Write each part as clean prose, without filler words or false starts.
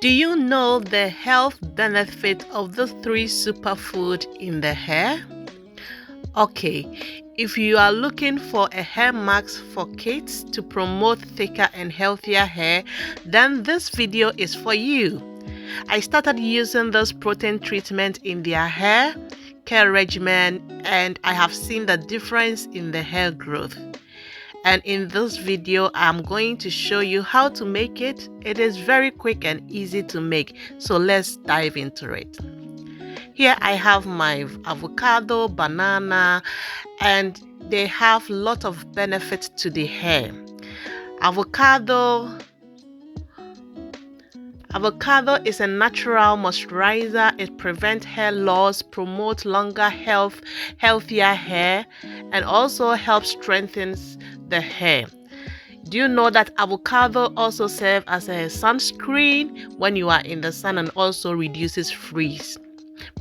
Do you know the health benefit of the three superfoods in the hair? Okay, if you are looking for a hair mask for kids to promote thicker and healthier hair, then this video is for you. I started using this protein treatment in their hair care regimen, and I have seen the difference in the hair growth. And in this video, I'm going to show you how to make it. It is very quick and easy to make, so let's dive into it. Here I have my avocado, banana, and they have a lot of benefits to the hair. Avocado is a natural moisturizer. It prevents hair loss, promotes longer healthier hair, and also helps strengthen the hair. Do you know that avocado also serves as a sunscreen when you are in the sun and also reduces freeze?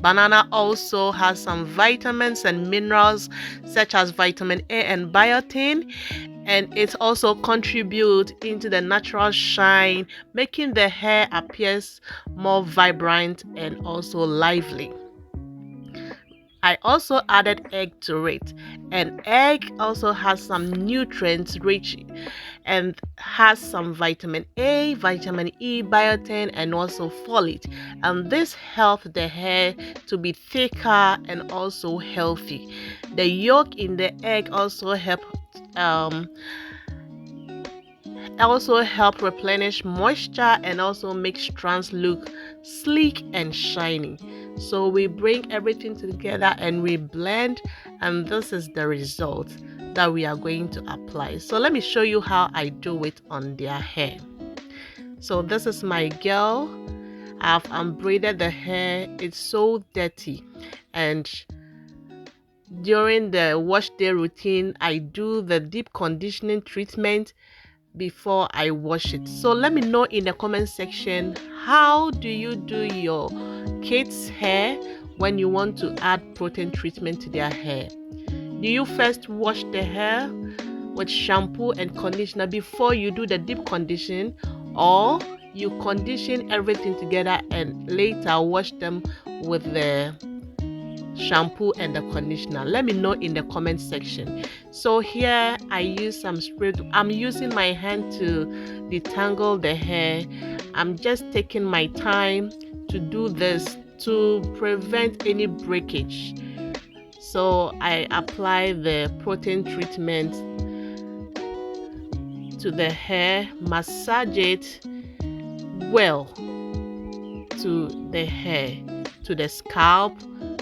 Banana also has some vitamins and minerals such as vitamin A and biotin, and it also contributes into the natural shine, making the hair appear more vibrant and also lively. I also added egg to it, and egg also has some nutrients rich and has some vitamin A, vitamin E, biotin, and also folate, and this helps the hair to be thicker and also healthy. The yolk in the egg also help replenish moisture and also make strands look sleek and shiny. So we bring everything together and we blend, and this is the result that we are going to apply. So let me show you how I do it on their hair. So this is my girl. I've unbraided the hair. It's so dirty, and during the wash day routine I do the deep conditioning treatment before I wash it. So let me know in the comment section, how do you do your kids' hair when you want to add protein treatment to their hair? Do you first wash the hair with shampoo and conditioner before you do the deep condition, or you condition everything together and later wash them with the shampoo and the conditioner? Let me know in the comment section. So here I use some spray. I'm using my hand to detangle the hair. I'm just taking my time to do this to prevent any breakage. So I apply the protein treatment to the hair, massage it well to the hair, to the scalp,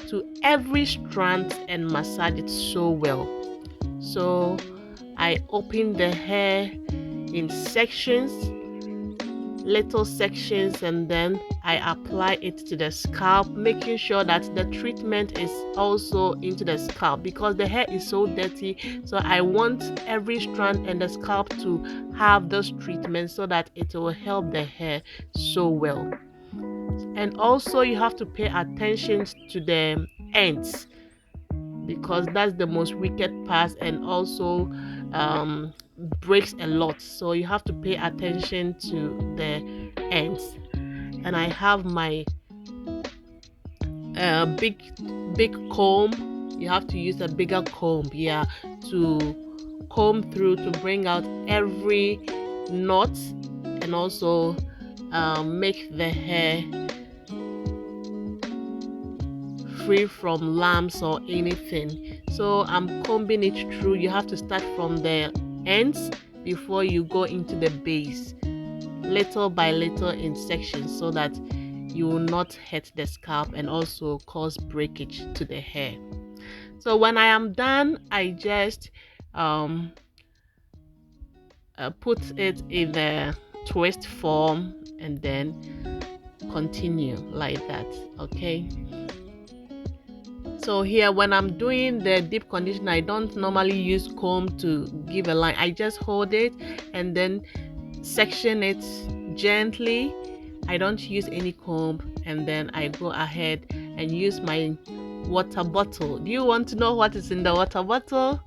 to every strand, and massage it so well. So I open the hair in sections, little sections, and then I apply it to the scalp, making sure that the treatment is also into the scalp because the hair is so dirty. So I want every strand and the scalp to have this treatment so that it will help the hair so well. And also you have to pay attention to the ends because that's the most wicked part and also breaks a lot. So you have to pay attention to the ends. And I have my big comb. You have to use a bigger comb to comb through to bring out every knot and also make the hair free from lumps or anything. So I'm combing it through. You have to start from the ends before you go into the base, little by little in sections, so that you will not hurt the scalp and also cause breakage to the hair. So when I am done, I just put it in the twist form and then continue like that. Okay, so here when I'm doing the deep condition, I don't normally use comb to give a line. I just hold it and then section it gently. I don't use any comb, and then I go ahead and use my water bottle. Do you want to know what is in the water bottle?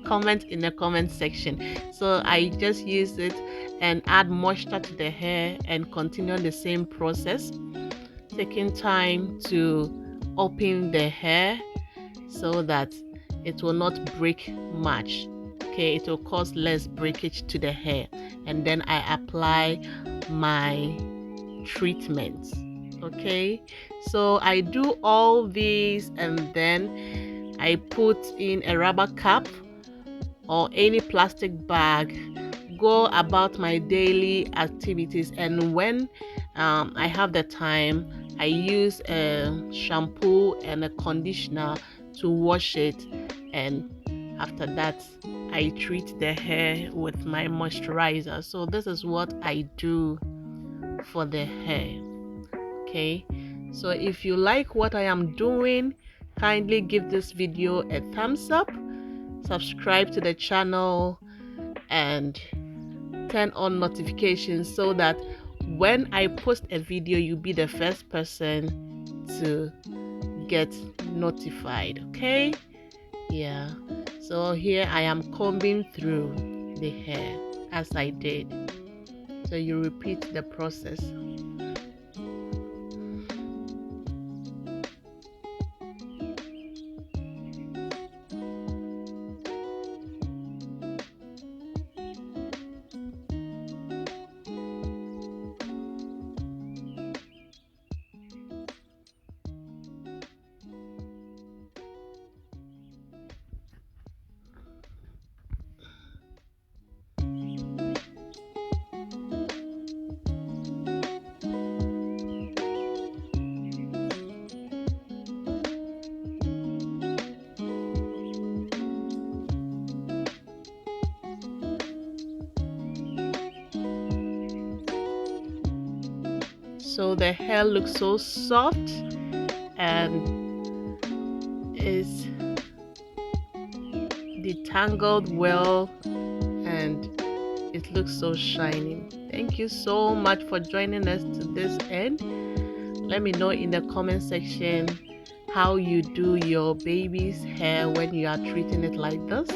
comment in the comment section. So I just use it and add moisture to the hair and continue the same process, taking time to open the hair so that it will not break much. Okay, it will cause less breakage to the hair, and then I apply my treatments. Okay, so I do all these and then I put in a rubber cap or any plastic bag, go about my daily activities, and when I have the time, I use a shampoo and a conditioner to wash it, and after that I treat the hair with my moisturizer. So this is what I do for the hair. Okay, so if you like what I am doing, kindly give this video a thumbs up, subscribe to the channel, and turn on notifications so that when I post a video, you'll be the first person to get notified. Okay, yeah, so here I am combing through the hair as I did, so you repeat the process. So the hair looks so soft and is detangled well, and it looks so shining. Thank you so much for joining us to this end. Let me know in the comment section how you do your baby's hair when you are treating it like this,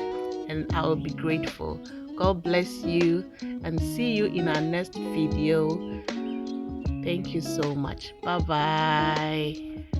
and I will be grateful. God bless you, and see you in our next video. Thank you so much. Bye bye.